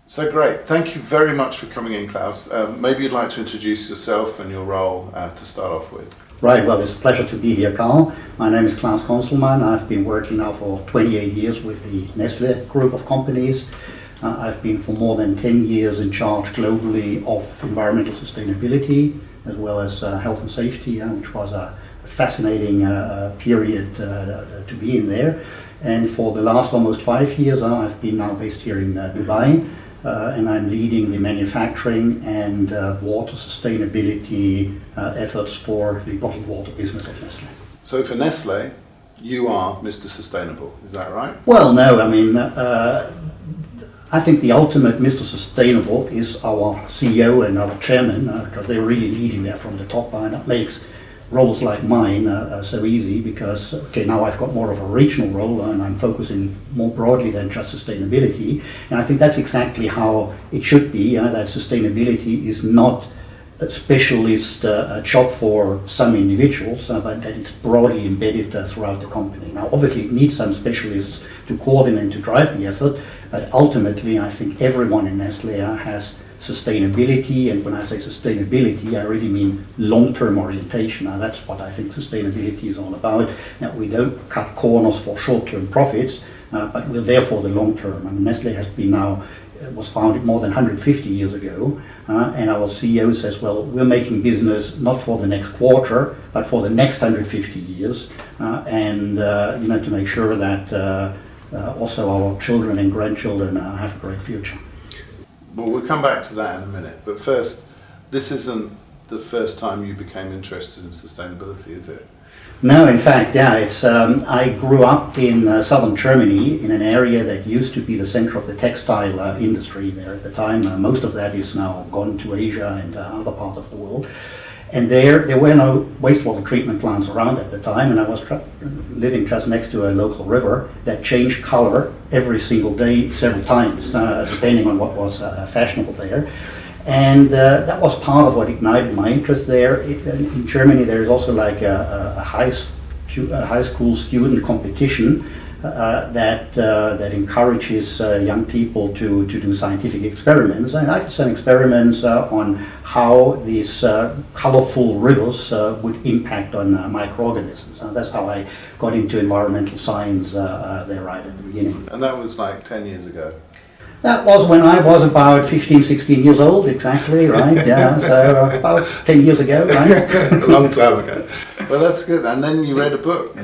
So great. Thank you very much for coming in, Klaus. Maybe you'd like to introduce yourself and your role to start off with. Right, well, it's a pleasure to be here, Karl. My name is Claus Conzelmann. I've been working now for 28 years with the Nestle group of companies. I've been for more than 10 years in charge globally of environmental sustainability as well as health and safety, which was a fascinating period to be in there. And for the last almost 5 years, I've been now based here in Dubai. And I'm leading the manufacturing and water sustainability efforts for the bottled water business of Nestle. So for Nestle, you are Mr. Sustainable, is that right? Well, no, I mean, I think the ultimate Mr. Sustainable is our CEO and our chairman, because they're really leading there from the top, and that makes roles like mine so easy because, okay, now I've got more of a regional role and I'm focusing more broadly than just sustainability. And I think that's exactly how it should be, that sustainability is not a specialist job for some individuals, but that it's broadly embedded throughout the company. Now, obviously, it needs some specialists to coordinate and to drive the effort, but ultimately, I think everyone in Nestle has sustainability, and when I say sustainability, I really mean long-term orientation. Now, that's what I think sustainability is all about. That we don't cut corners for short-term profits, but we're there for the long term. I mean, Nestle has been now was founded more than 150 years ago, and our CEO says, well, we're making business not for the next quarter, but for the next 150 years, and to make sure that also our children and grandchildren have a great future. Well, we'll come back to that in a minute, but first, this isn't the first time you became interested in sustainability, is it? No, in fact, yeah, it's. I grew up in southern Germany in an area that used to be the center of the textile industry there at the time. Most of that is now gone to Asia and other parts of the world. And there were no wastewater treatment plants around at the time, and I was living just next to a local river that changed color every single day, several times, depending on what was fashionable there. And that was part of what ignited my interest there. In Germany, there is also like a high school student competition that encourages young people to do scientific experiments. And I did some experiments on how these colorful rivers would impact on microorganisms. That's how I got into environmental science there right at the beginning. And that was like 10 years ago? That was when I was about 15, 16 years old, exactly, right? Yeah, so about 10 years ago, right? A long time ago. Well, that's good. And then you read a book.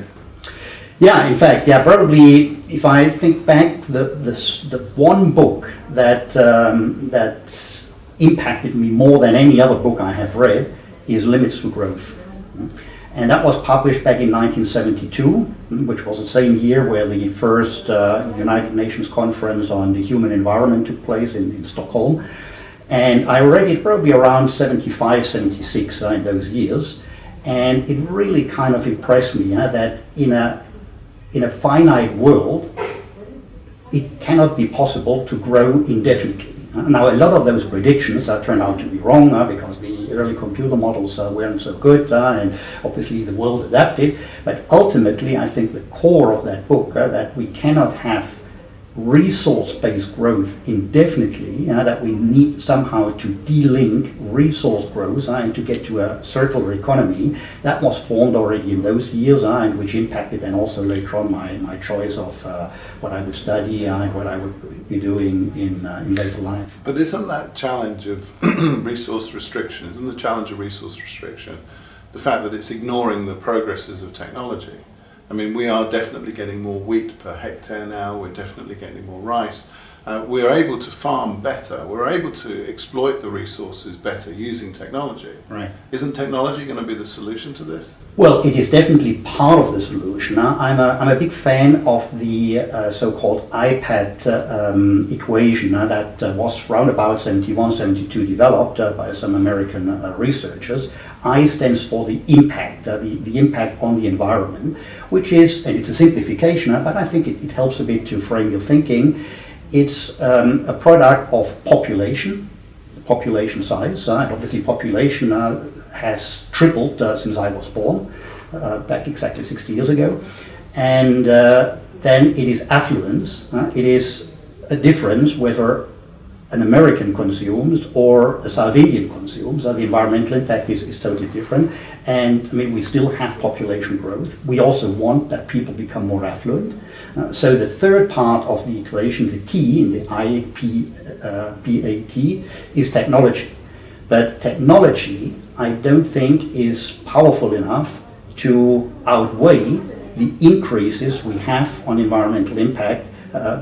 Yeah, in fact, yeah, probably if I think back, the one book that impacted me more than any other book I have read is Limits to Growth. And that was published back in 1972, which was the same year where the first United Nations Conference on the Human Environment took place in Stockholm. And I read it probably around 75, 76 in those years. And it really kind of impressed me that in a finite world, it cannot be possible to grow indefinitely. Now, a lot of those predictions turned out to be wrong because the early computer models weren't so good, and obviously the world adapted. But ultimately, I think the core of that book, that we cannot have resource-based growth indefinitely, that we need somehow to de-link resource growth and to get to a circular economy, that was formed already in those years, and which impacted then also later on my choice of what I would study and what I would be doing in later life. But isn't that challenge of resource restriction, isn't the challenge of resource restriction the fact that it's ignoring the progresses of technology? I mean, we are definitely getting more wheat per hectare now, we're definitely getting more rice. We're able to farm better, we're able to exploit the resources better using technology. Right. Isn't technology going to be the solution to this? Well, it is definitely part of the solution. I'm a big fan of the so-called IPAD equation that was around about 71, 72 developed by some American researchers. I stands for the impact, the impact on the environment, which is, and it's a simplification, but I think it helps a bit to frame your thinking. It's a product of population size. Obviously, population has tripled since I was born, back exactly 60 years ago. And then it is affluence. It is a difference whether an American consumes or a South Indian consumes. The environmental impact is totally different. And I mean, we still have population growth. We also want that people become more affluent. So the third part of the equation, the T in the IPAT, is technology. But technology, I don't think, is powerful enough to outweigh the increases we have on environmental impact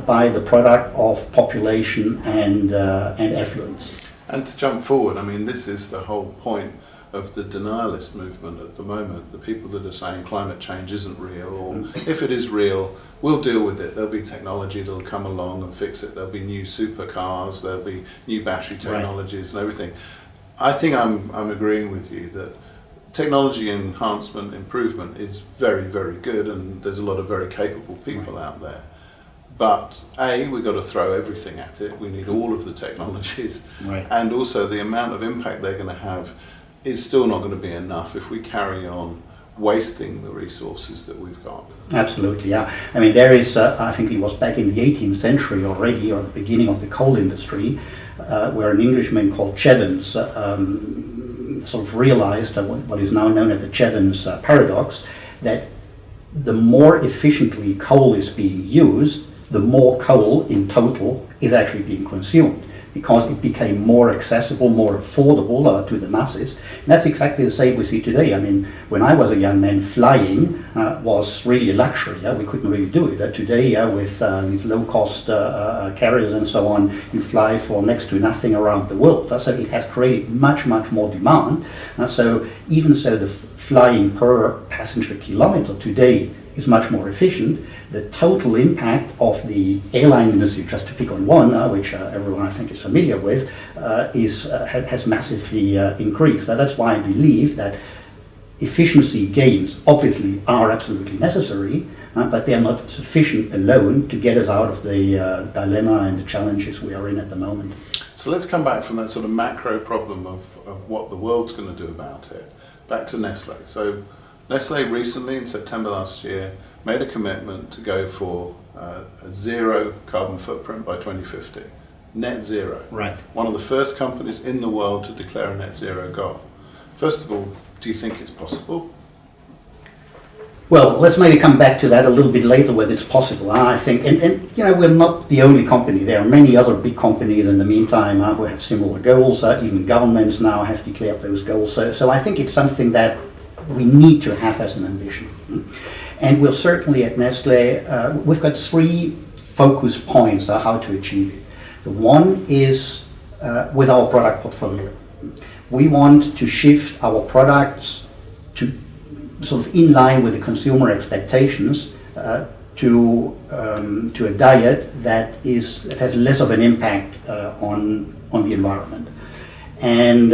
by the product of population and affluence. And to jump forward, I mean, this is the whole point of the denialist movement at the moment. The people that are saying climate change isn't real, or if it is real, we'll deal with it. There'll be technology that'll come along and fix it. There'll be new supercars, there'll be new battery technologies and everything. I think I'm agreeing with you that technology enhancement, improvement is very, very good, and there's a lot of very capable people out there. But we've got to throw everything at it. We need all of the technologies. And also the amount of impact they're going to have is still not going to be enough if we carry on wasting the resources that we've got. Absolutely, yeah. I mean, there is, I think it was back in the 18th century already, or the beginning of the coal industry, where an Englishman called Jevons sort of realized what is now known as the Jevons paradox, that the more efficiently coal is being used, the more coal in total is actually being consumed, because it became more accessible, more affordable to the masses. And that's exactly the same we see today. I mean, when I was a young man, flying was really a luxury. We couldn't really do it. Today, with these low-cost carriers and so on, you fly for next to nothing around the world. So it has created much, much more demand. So even so, the flying per passenger kilometer today is much more efficient. The total impact of the airline industry, just to pick on one, which everyone I think is familiar with, has massively increased. That's why I believe that efficiency gains obviously are absolutely necessary, but they are not sufficient alone to get us out of the dilemma and the challenges we are in at the moment. So let's come back from that sort of macro problem of what the world's going to do about it, back to Nestle. So Nestle recently, in September last year, made a commitment to go for a zero carbon footprint by 2050. Net zero. Right. One of the first companies in the world to declare a net zero goal. First of all, do you think it's possible? Well, let's maybe come back to that a little bit later, whether it's possible. I think, and you know, we're not the only company. There are many other big companies in the meantime who have similar goals. Even governments now have declared those goals. So I think it's something that we need to have as an ambition. And we'll certainly at Nestle, we've got three focus points on how to achieve it. The one is with our product portfolio. We want to shift our products to sort of in line with the consumer expectations to a diet that has less of an impact on the environment. And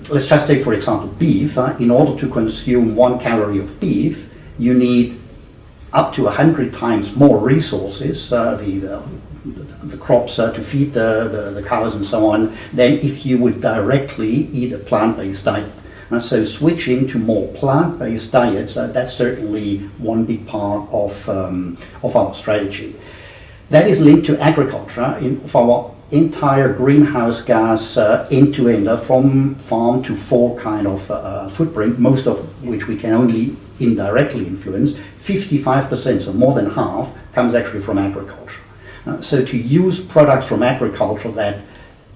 let's just take, for example, beef. In order to consume 1 calorie of beef, you need up to 100 times more resources, the crops to feed the cows and so on, than if you would directly eat a plant-based diet. So switching to more plant-based diets, that's certainly one big part of our strategy. That is linked to agriculture. For our entire greenhouse gas end-to-end, from farm to fork kind of footprint, most of which we can only indirectly influence, 55%, so more than half, comes actually from agriculture. So to use products from agriculture that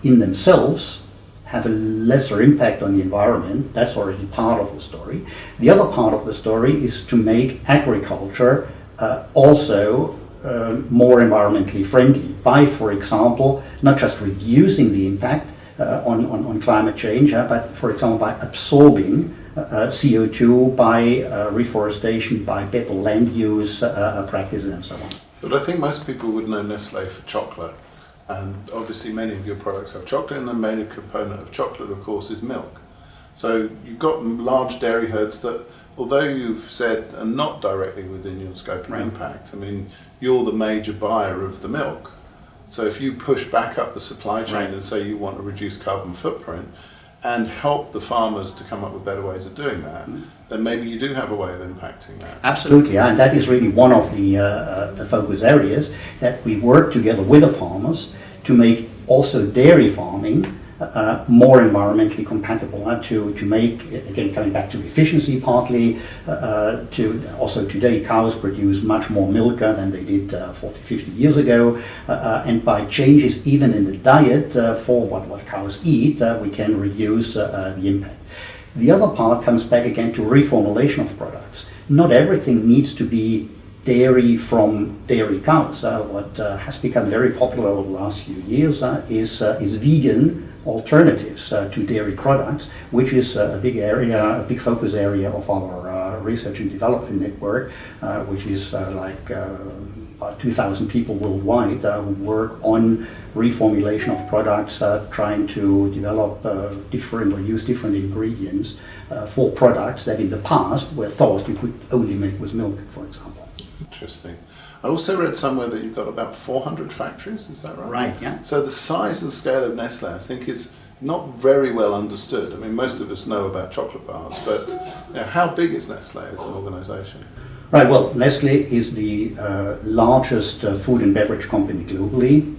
in themselves have a lesser impact on the environment, that's already part of the story. The other part of the story is to make agriculture also more environmentally friendly by, for example, not just reducing the impact on climate change, but for example by absorbing CO2, by reforestation, by better land use practices and so on. But I think most people would know Nestle for chocolate, and obviously many of your products have chocolate, and the main component of chocolate, of course, is milk. So you've got large dairy herds that, although you've said are not directly within your scope of impact, I mean, you're the major buyer of the milk. So if you push back up the supply chain and say you want to reduce carbon footprint and help the farmers to come up with better ways of doing that, then maybe you do have a way of impacting that. Absolutely, and that is really one of the focus areas, that we work together with the farmers to make also dairy farming more environmentally compatible to make, again coming back to efficiency partly, to also today cows produce much more milk than they did 40, 50 years ago, and by changes even in the diet for what cows eat, we can reduce the impact. The other part comes back again to reformulation of products. Not everything needs to be dairy from dairy cows. What has become very popular over the last few years is vegan alternatives to dairy products, which is a big area, a big focus area of our research and development network, which is about 2,000 people worldwide who work on reformulation of products, trying to develop different or use different ingredients for products that in the past were thought you could only make with milk, for example. Interesting. I also read somewhere that you've got about 400 factories, is that right? Right, yeah. So the size and scale of Nestle, I think, is not very well understood. I mean, most of us know about chocolate bars, but how big is Nestle as an organization? Right, well, Nestle is the largest food and beverage company globally.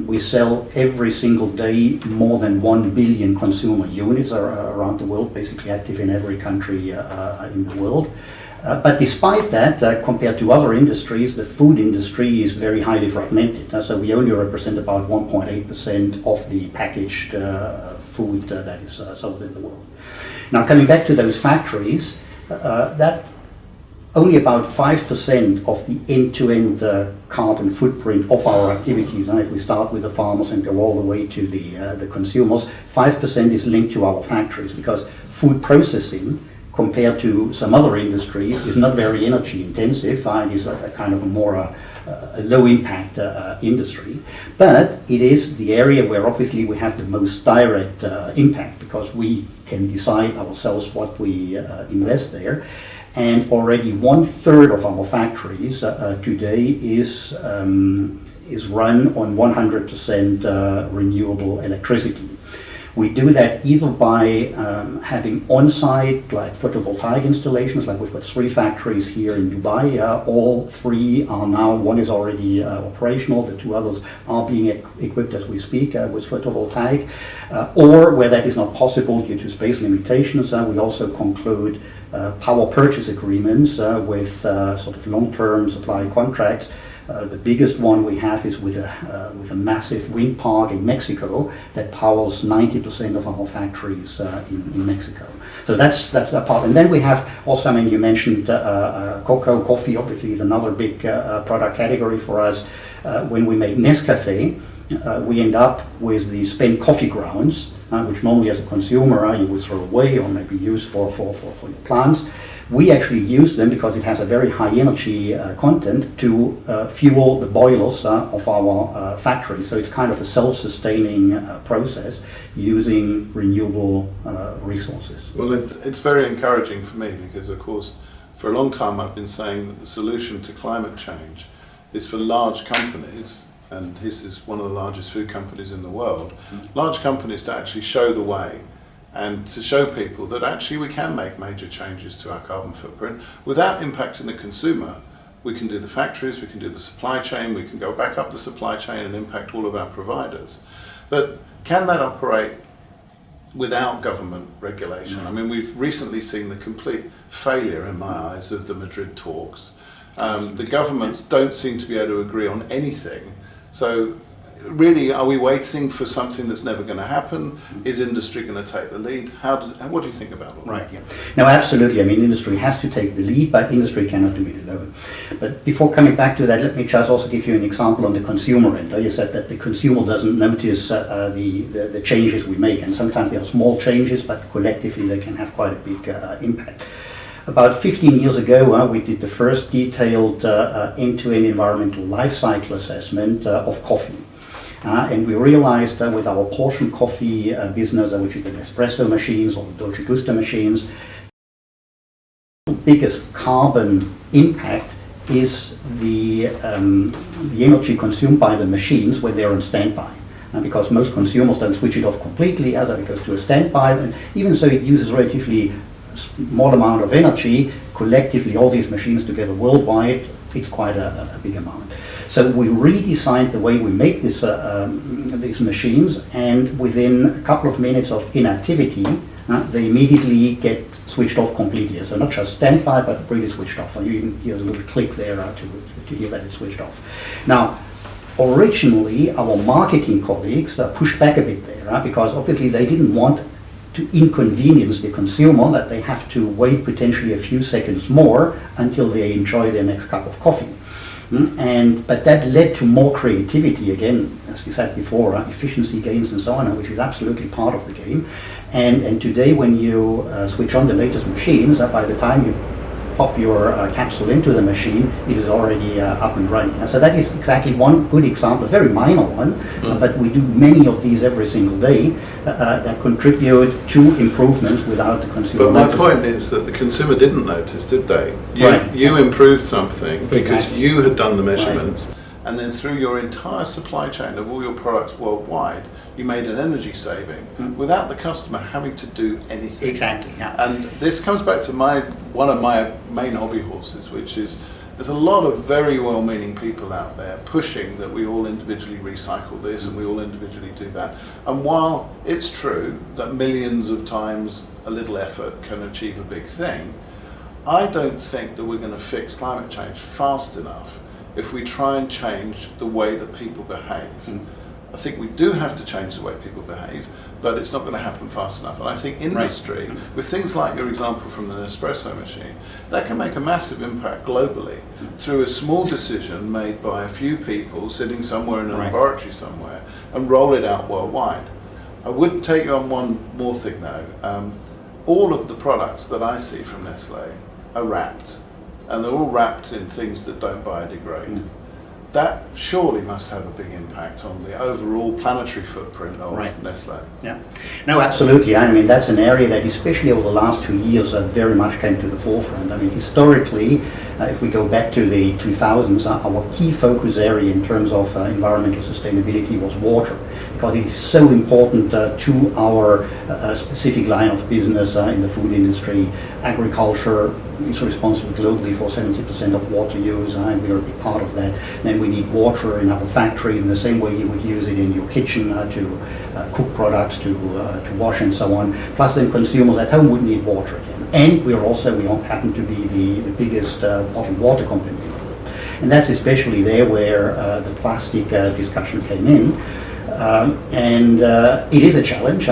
We sell every single day more than 1 billion consumer units around the world, basically active in every country in the world. But despite that, compared to other industries, the food industry is very highly fragmented. So we only represent about 1.8% of the packaged food that is sold in the world. Now, coming back to those factories, that only about 5% of the end-to-end carbon footprint of our activities, and if we start with the farmers and go all the way to the consumers, 5% is linked to our factories, because food processing, compared to some other industries, is not very energy intensive. It is a kind of a more a low impact industry, but it is the area where obviously we have the most direct impact, because we can decide ourselves what we invest there. And already 1/3 of our factories today is run on 100% renewable electricity. We do that either by having on-site, like photovoltaic installations, like we've got 3 factories here in Dubai. All 3 are now, one is already operational, the 2 others are being equipped as we speak with photovoltaic. Or where that is not possible due to space limitations, we also conclude power purchase agreements with sort of long-term supply contracts. The biggest one we have is with a massive wind park in Mexico that powers 90% of our factories in Mexico. So that's a part. And then we have also, I mean, you mentioned cocoa, coffee obviously is another big product category for us. When we make Nescafe, we end up with the spent coffee grounds, which normally as a consumer you would throw away or maybe use for your plants. We actually use them because it has a very high energy content to fuel the boilers of our factory. So it's kind of a self-sustaining process using renewable resources. Well, it's very encouraging for me, because of course for a long time I've been saying that the solution to climate change is for large companies, and this is one of the largest food companies in the world, large companies to actually show the way and to show people that actually we can make major changes to our carbon footprint without impacting the consumer. We can do the factories, we can do the supply chain, we can go back up the supply chain and impact all of our providers. But can that operate without government regulation? I mean, we've recently seen the complete failure, in my eyes, of the Madrid talks. The governments don't seem to be able to agree on anything. So really, are we waiting for something that's never going to happen? Is industry going to take the lead? What do you think about that? Right, yeah. No, absolutely. I mean, industry has to take the lead, but industry cannot do it alone. But before coming back to that, let me just also give you an example on the consumer end. You said that the consumer doesn't notice the changes we make, and sometimes they are small changes, but collectively they can have quite a big impact. About 15 years ago, we did the first detailed end-to-end environmental life cycle assessment of coffee. And we realized that with our portion coffee business, which is the espresso machines or the Dolce Gusto machines, the biggest carbon impact is the energy consumed by the machines when they're on standby. Because most consumers don't switch it off completely, as it goes to a standby, and even so it uses relatively small amount of energy. Collectively, all these machines together worldwide, it's quite a big amount. So we redesigned the way we make these machines, and within a couple of minutes of inactivity, they immediately get switched off completely. So not just standby, but really switched off. And you even hear a little click there to hear that it's switched off. Now, originally, our marketing colleagues pushed back a bit there, because obviously they didn't want to inconvenience the consumer, that they have to wait potentially a few seconds more until they enjoy their next cup of coffee. But that led to more creativity, again, as you said before, efficiency gains and so on, which is absolutely part of the game. And today, when you switch on the latest machines, by the time you pop your capsule into the machine, it is already up and running. So that is exactly one good example, a very minor one, but we do many of these every single day that contribute to improvements without the consumer. But my point is that the consumer didn't notice, did they? You improved something because you had done the measurements, and then through your entire supply chain of all your products worldwide, you made an energy saving without the customer having to do anything. Exactly, yeah. And this comes back to one of my main hobby horses, which is there's a lot of very well-meaning people out there pushing that we all individually recycle this and we all individually do that. And while it's true that millions of times a little effort can achieve a big thing, I don't think that we're going to fix climate change fast enough if we try and change the way that people behave. I think we do have to change the way people behave, but it's not going to happen fast enough. And I think industry, with things like your example from the Nespresso machine, that can make a massive impact globally through a small decision made by a few people sitting somewhere in a laboratory somewhere and roll it out worldwide. I would take you on one more thing though. All of the products that I see from Nestle are wrapped, and they're all wrapped in things that don't biodegrade. That surely must have a big impact on the overall planetary footprint of Nestle. Yeah, no, absolutely. I mean, that's an area that, especially over the last 2 years, very much came to the forefront. I mean, historically, if we go back to the 2000s, our key focus area in terms of environmental sustainability was water, because it is so important to our specific line of business in the food industry. Agriculture is responsible globally for 70% of water use, and we are a big part of that. Then we need water in our factories in the same way you would use it in your kitchen to cook products, to wash and so on. Plus then consumers at home would need water again. And we happen to be the biggest bottled water company in the world. And that's especially there where the plastic discussion came in. And it is a challenge.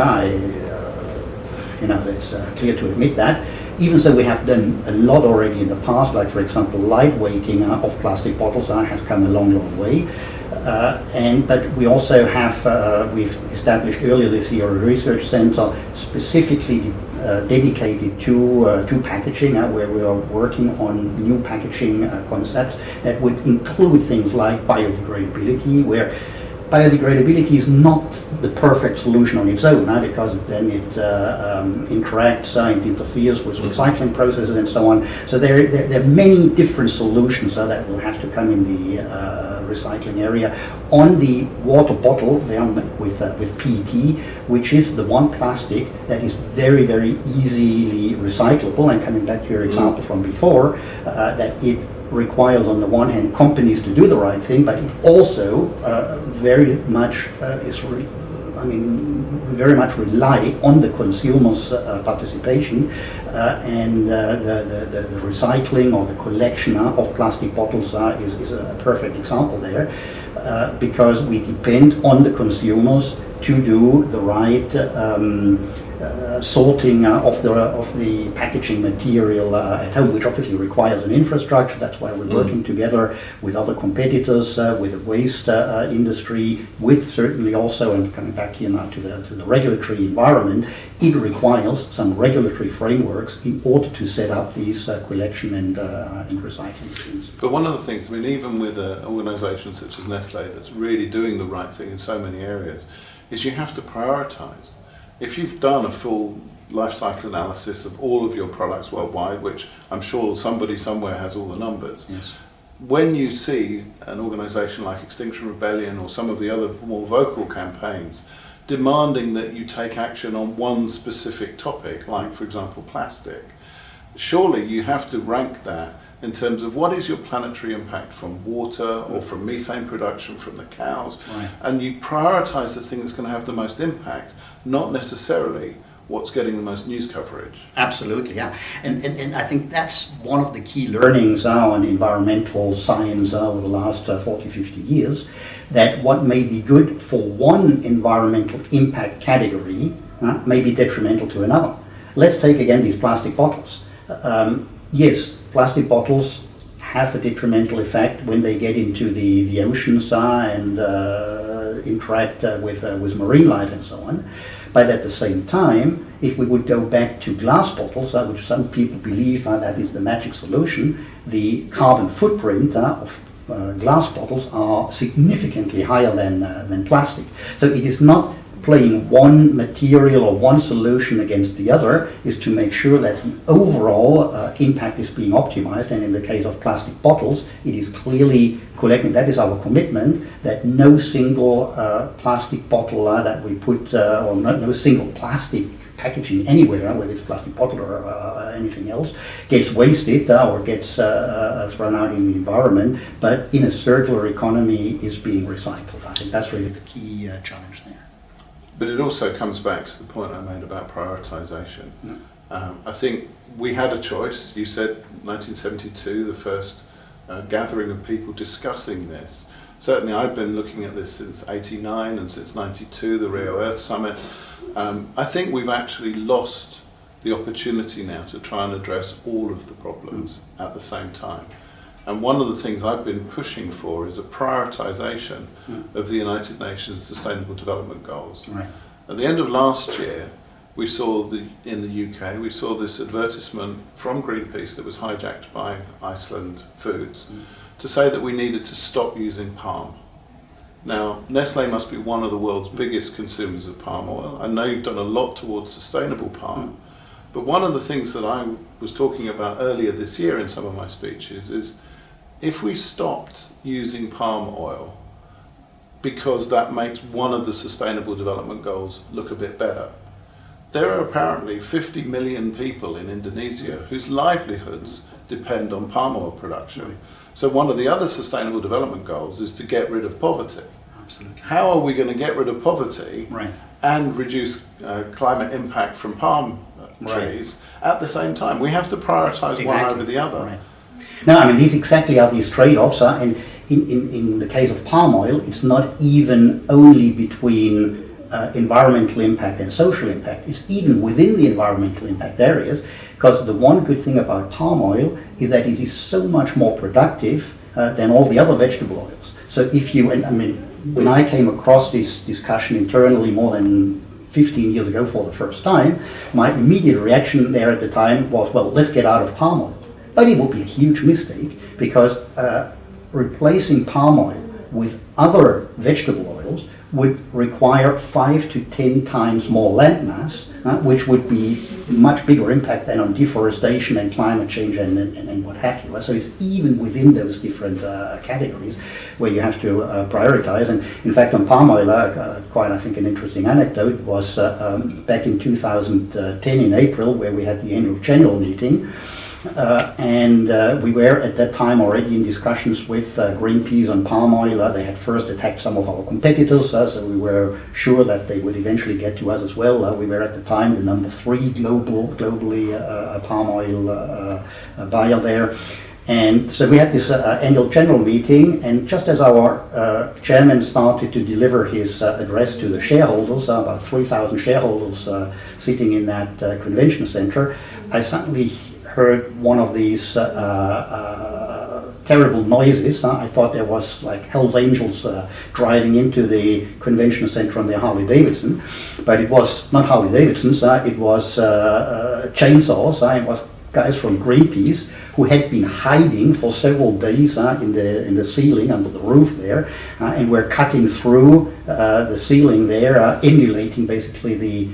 It's clear to admit that. Even so, we have done a lot already in the past, like for example, lightweighting of plastic bottles has come a long, long way. But we also have, we've established earlier this year a research center specifically dedicated to packaging, where we are working on new packaging concepts that would include things like biodegradability, where biodegradability is not the perfect solution on its own, because then it interacts, it interferes with recycling processes and so on. So there are many different solutions that will have to come in the recycling area. On the water bottle, they are made with PET, which is the one plastic that is very, very easily recyclable. And coming back to your example from before, that it requires on the one hand companies to do the right thing, but it also very much very much rely on the consumer's participation, and the recycling or the collection of plastic bottles is a perfect example there, because we depend on the consumers to do the right sorting of the packaging material at home, which obviously requires an infrastructure. That's why we're working together with other competitors, with the waste industry, with certainly also, and coming back here now to the regulatory environment, it requires some regulatory frameworks in order to set up these collection and recycling schemes. But one of the things, even with an organisation such as Nestle that's really doing the right thing in so many areas, is you have to prioritise. If you've done a full life cycle analysis of all of your products worldwide, which I'm sure somebody somewhere has all the numbers, when you see an organisation like Extinction Rebellion or some of the other more vocal campaigns demanding that you take action on one specific topic, like for example plastic, surely you have to rank that in terms of what is your planetary impact from water or from methane production from the cows, Right. and you prioritize the thing that's going to have the most impact, not necessarily what's getting the most news coverage. Absolutely, yeah. And I think that's one of the key learnings on environmental science over the last 40, 50 years, that what may be good for one environmental impact category may be detrimental to another. Let's take again these plastic bottles. Yes, plastic bottles have a detrimental effect when they get into the oceans and interact with marine life and so on. But at the same time, if we would go back to glass bottles, which some people believe that is the magic solution, the carbon footprint of glass bottles are significantly higher than plastic. So it is not playing one material or one solution against the other, is to make sure that the overall impact is being optimized. And in the case of plastic bottles, it is clearly collecting. That is our commitment, that no single plastic bottle that we put, or no single plastic packaging anywhere, whether it's plastic bottle or anything else, gets wasted or gets thrown out in the environment, but in a circular economy is being recycled. I think that's really the key challenge there. But it also comes back to the point I made about prioritization. I think we had a choice. You said 1972, the first gathering of people discussing this. Certainly I've been looking at this since 89 and since 92, the Rio Earth Summit. I think we've actually lost the opportunity now to try and address all of the problems at the same time. And one of the things I've been pushing for is a prioritization of the United Nations Sustainable Development Goals. Right. At the end of last year, we saw in the UK, we saw this advertisement from Greenpeace that was hijacked by Iceland Foods to say that we needed to stop using palm. Now, Nestle must be one of the world's biggest consumers of palm oil. I know you've done a lot towards sustainable palm, but one of the things that I was talking about earlier this year in some of my speeches is if we stopped using palm oil because that makes one of the Sustainable Development Goals look a bit better, there are apparently 50 million people in Indonesia whose livelihoods depend on palm oil production. So one of the other Sustainable Development Goals is to get rid of poverty. Absolutely. How are we going to get rid of poverty and reduce climate impact from palm trees at the same time? We have to prioritize one over the other. Right. No, I mean, these exactly are these trade-offs, and in the case of palm oil, it's not even only between environmental impact and social impact. It's even within the environmental impact areas, because the one good thing about palm oil is that it is so much more productive than all the other vegetable oils. So if you, and I mean, when I came across this discussion internally more than 15 years ago for the first time, my immediate reaction there at the time was, well, let's get out of palm oil. But it would be a huge mistake, because replacing palm oil with other vegetable oils would require 5 to 10 times more land mass, which would be much bigger impact than on deforestation and climate change and what have you. So it's even within those different categories where you have to prioritize. And in fact, on palm oil, quite I think an interesting anecdote was back in 2010 in April, where we had the annual general meeting. And we were at that time already in discussions with Greenpeace on palm oil. They had first attacked some of our competitors, so we were sure that they would eventually get to us as well. We were at the time the number 3 globally palm oil buyer there. And so we had this annual general meeting, and just as our chairman started to deliver his address to the shareholders, about 3,000 shareholders sitting in that convention center, I suddenly heard one of these terrible noises. I thought there was like Hell's Angels driving into the convention center on their Harley Davidson, but it was not Harley Davidsons. It was chainsaws. It was guys from Greenpeace who had been hiding for several days in the ceiling under the roof there, and were cutting through the ceiling there, emulating basically the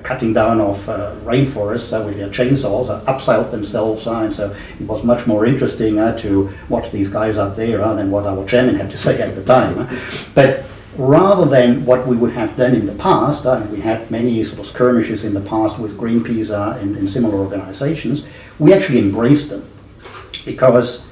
cutting down of rainforests with their chainsaws, upside themselves, and so it was much more interesting to watch these guys up there than what our chairman had to say at the time. But rather than what we would have done in the past, we had many sort of skirmishes in the past with Greenpeace and similar organizations, we actually embraced them. because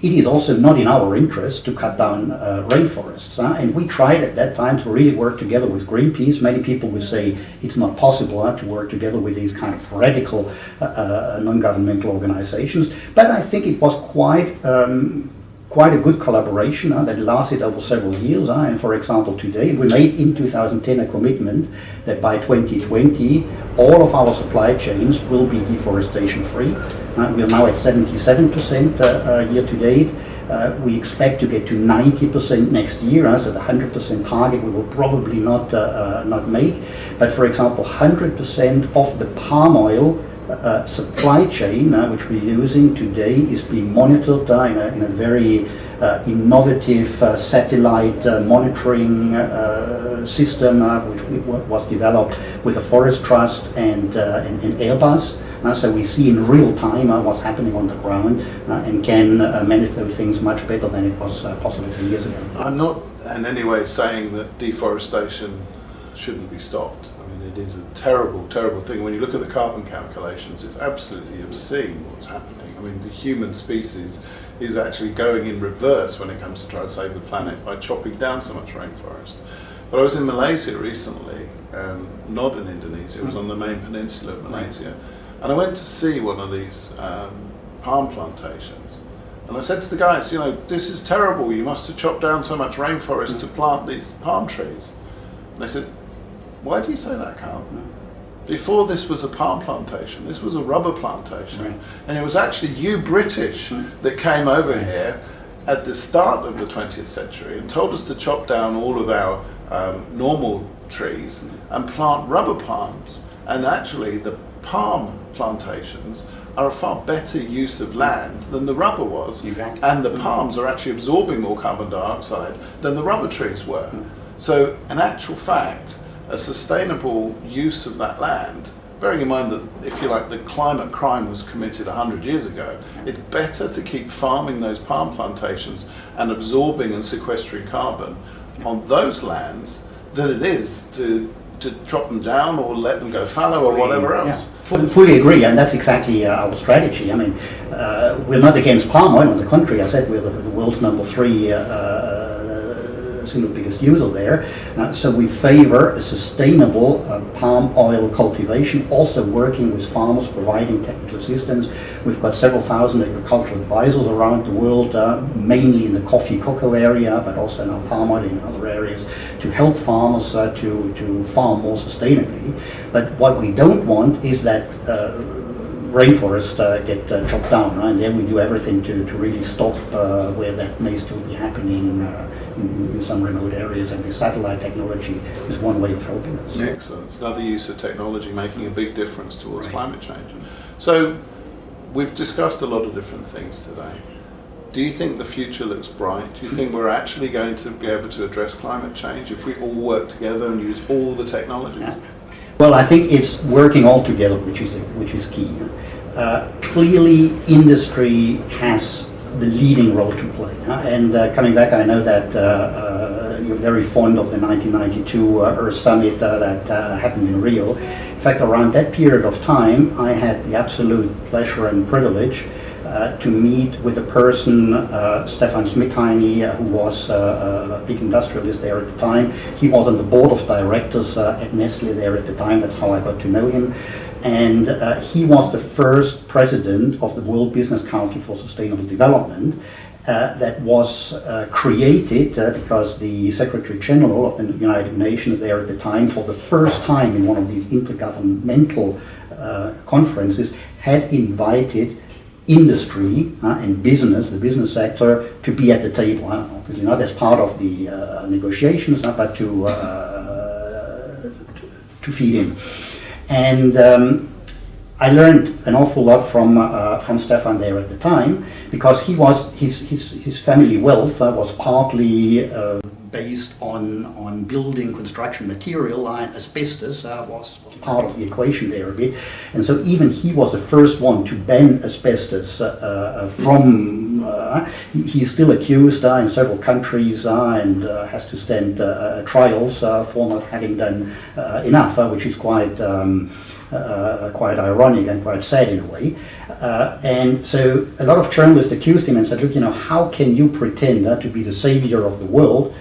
it is also not in our interest to cut down rainforests. And we tried at that time to really work together with Greenpeace. Many people would say it's not possible to work together with these kind of radical non-governmental organizations. But I think it was quite a good collaboration that lasted over several years. And for example, today we made in 2010 a commitment that by 2020 all of our supply chains will be deforestation free. We are now at 77% year to date. We expect to get to 90% next year, so the 100% target we will probably not make. But for example, 100% of the palm oil supply chain which we're using today is being monitored in a very innovative satellite monitoring system which was developed with the Forest Trust and Airbus. So we see in real time what's happening on the ground and can manage those things much better than it was possible 2 years ago. I'm not in any way saying that deforestation shouldn't be stopped. I mean, it is a terrible, terrible thing. When you look at the carbon calculations, it's absolutely obscene what's happening. I mean, the human species is actually going in reverse when it comes to trying to save the planet by chopping down so much rainforest. But I was in Malaysia recently, not in Indonesia, it was on the main peninsula of Malaysia, and I went to see one of these palm plantations. And I said to the guys, this is terrible, you must have chopped down so much rainforest to plant these palm trees. And they said, why do you say that, Karl? Before this was a palm plantation, this was a rubber plantation. Right. And it was actually you British that came over here at the start of the 20th century and told us to chop down all of our normal trees and plant rubber palms. And actually the palm plantations are a far better use of land than the rubber was. Exactly. And the palms are actually absorbing more carbon dioxide than the rubber trees were. So in actual fact, a sustainable use of that land, bearing in mind that, if you like, the climate crime was committed 100 years ago, it's better to keep farming those palm plantations and absorbing and sequestering carbon on those lands than it is to chop them down or let them go fallow or whatever else. Yeah. Fully agree, and that's exactly our strategy. I mean, we're not against palm oil. On the contrary, I said we're the world's number 3 single biggest user there. So we favor a sustainable palm oil cultivation, also working with farmers, providing technical assistance. We've got several thousand agricultural advisors around the world, mainly in the coffee cocoa area, but also now palm oil in other areas, to help farmers to farm more sustainably. But what we don't want is that rainforests get chopped down, right? And then we do everything to really stop where that may still be happening in some remote areas, and the satellite technology is one way of helping us. Excellent. It's another use of technology making a big difference towards climate change. So we've discussed a lot of different things today. Do you think the future looks bright? Do you think we're actually going to be able to address climate change if we all work together and use all the technologies? Yeah. Well, I think it's working all together, which is key. Clearly, industry has the leading role to play. And coming back, I know that you're very fond of the 1992 Earth Summit that happened in Rio. In fact, around that period of time, I had the absolute pleasure and privilege to meet with a person, Stefan Smithaini, who was a big industrialist there at the time. He was on the board of directors at Nestle there at the time. That's how I got to know him. And he was the first president of the World Business Council for Sustainable Development that was created because the Secretary General of the United Nations there at the time, for the first time in one of these intergovernmental conferences, had invited industry and business, the business sector, to be at the table. Obviously not as part of the negotiations, but to feed in. And I learned an awful lot from Stefan there at the time, because his family wealth was partly based on building construction material, and asbestos was part of the equation there a bit. And so even he was the first one to ban asbestos from He's still accused in several countries and has to stand trials for not having done enough, which is quite ironic and quite sad in a way. And so a lot of journalists accused him and said, look, how can you pretend to be the savior of the world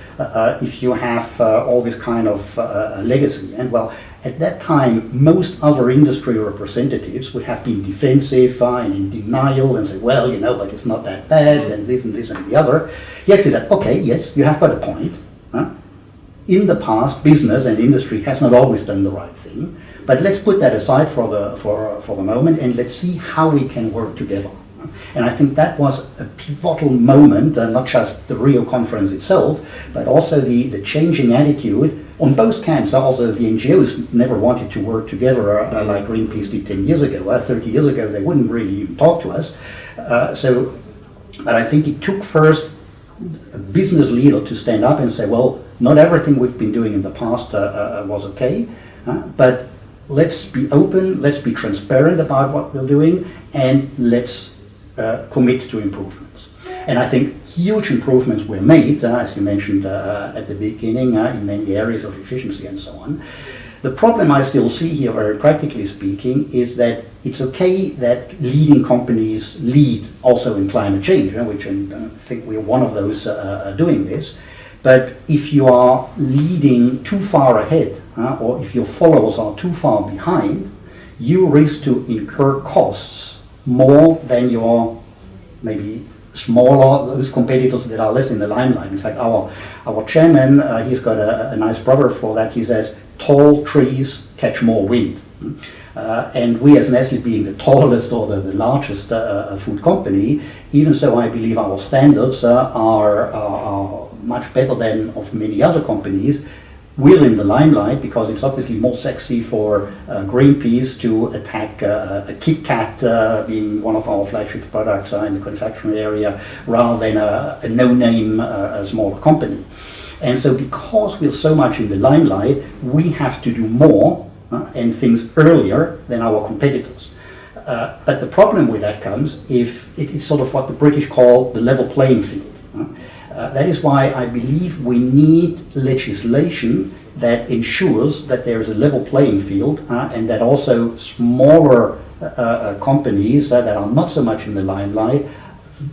if you have all this kind of legacy? And well, at that time, most other industry representatives would have been defensive and in denial and say, well, but it's not that bad, and this and this and the other. He actually said, okay, yes, you have got a point. In the past, business and industry has not always done the right thing, but let's put that aside for the moment, and let's see how we can work together. And I think that was a pivotal moment, not just the Rio conference itself, but also the changing attitude on both camps. Also, the NGOs never wanted to work together like Greenpeace did 10 years ago. 30 years ago, they wouldn't really even talk to us. But I think it took first a business leader to stand up and say, well, not everything we've been doing in the past was okay, but let's be open, let's be transparent about what we're doing, and let's commit to improvements. And I think huge improvements were made, as you mentioned at the beginning, in many areas of efficiency and so on. The problem I still see here, very practically speaking, is that it's okay that leading companies lead also in climate change, which I think we're one of those doing this. But if you are leading too far ahead, or if your followers are too far behind, you risk to incur costs more than your maybe smaller, those competitors that are less in the limelight. In fact, our chairman, he's got a nice proverb for that. He says, tall trees catch more wind. And we as Nestle, being the tallest or the largest food company, even so I believe our standards are much better than of many other companies. We're in the limelight because it's obviously more sexy for Greenpeace to attack a Kit Kat, being one of our flagship products in the confectionery area, rather than a no-name smaller company. And so because we're so much in the limelight, we have to do more and things earlier than our competitors. But the problem with that comes if it is sort of what the British call the level playing field. That is why I believe we need legislation that ensures that there is a level playing field and that also smaller companies that are not so much in the limelight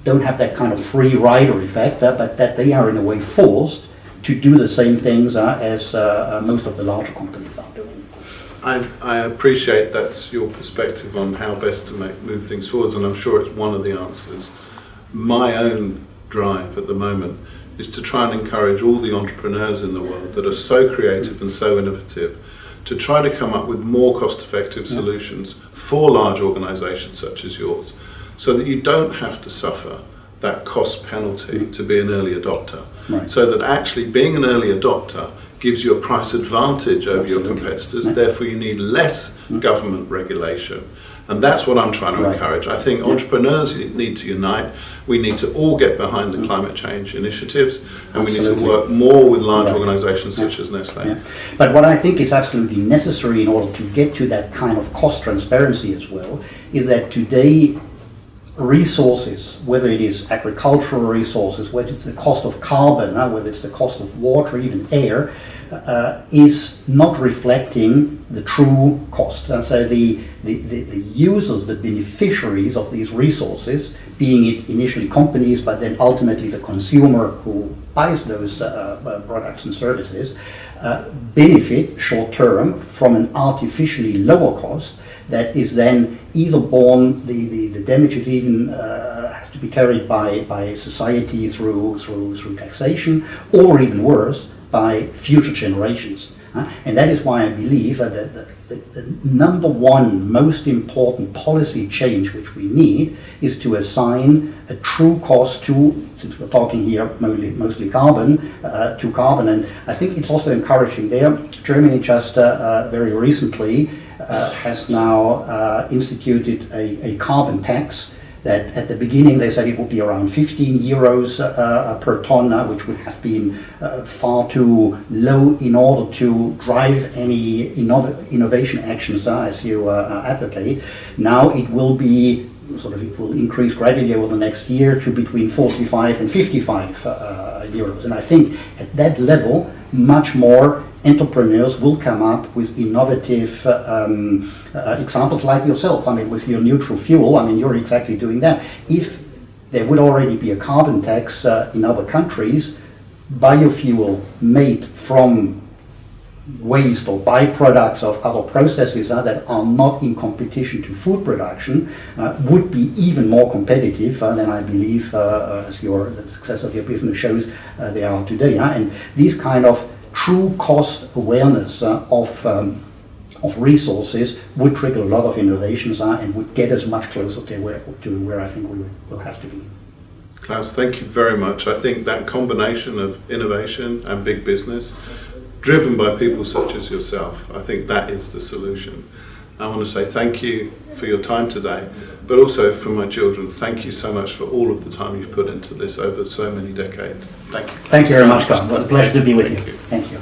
don't have that kind of free rider effect, but that they are in a way forced to do the same things as most of the larger companies are doing. I appreciate that's your perspective on how best to move things forwards, and I'm sure it's one of the answers. My own drive at the moment is to try and encourage all the entrepreneurs in the world that are so creative and so innovative to try to come up with more cost-effective solutions for large organizations such as yours, so that you don't have to suffer that cost penalty to be an early adopter. Right. So that actually being an early adopter gives you a price advantage over your competitors, therefore you need less government regulation. And that's what I'm trying to encourage. I think entrepreneurs need to unite. We need to all get behind the climate change initiatives, and we need to work more with large organizations such as Nestle. Yeah. But what I think is absolutely necessary in order to get to that kind of cost transparency as well, is that today resources, whether it is agricultural resources, whether it's the cost of carbon, whether it's the cost of water, even air, is not reflecting the true cost. And so the users, the beneficiaries of these resources, being it initially companies, but then ultimately the consumer who buys those products and services, benefit short term from an artificially lower cost that is then either borne, the damages even has to be carried by society through taxation, or even worse, by future generations. And that is why I believe that the number one most important policy change which we need is to assign a true cost to, since we're talking here mostly carbon, to carbon. And I think it's also encouraging there. Germany just very recently has now instituted a carbon tax that at the beginning they said it would be around 15 euros per ton, which would have been far too low in order to drive any innovation actions as you advocate. Now it will be sort of it will increase gradually over the next year to between 45 and 55 euros. And I think at that level, much more entrepreneurs will come up with innovative examples like yourself. I mean, with your neutral fuel, I mean, you're exactly doing that. If there would already be a carbon tax in other countries, biofuel made from waste or byproducts of other processes that are not in competition to food production would be even more competitive than I believe, as the success of your business shows, they are today. And these kind of true cost awareness of resources would trigger a lot of innovations and would get us much closer to where I think we will have to be. Klaus, thank you very much. I think that combination of innovation and big business, driven by people such as yourself, I think that is the solution. I want to say thank you for your time today, but also for my children, thank you so much for all of the time you've put into this over so many decades. Thank you. Thank you very much, Karl. What a pleasure to be with you. Thank you.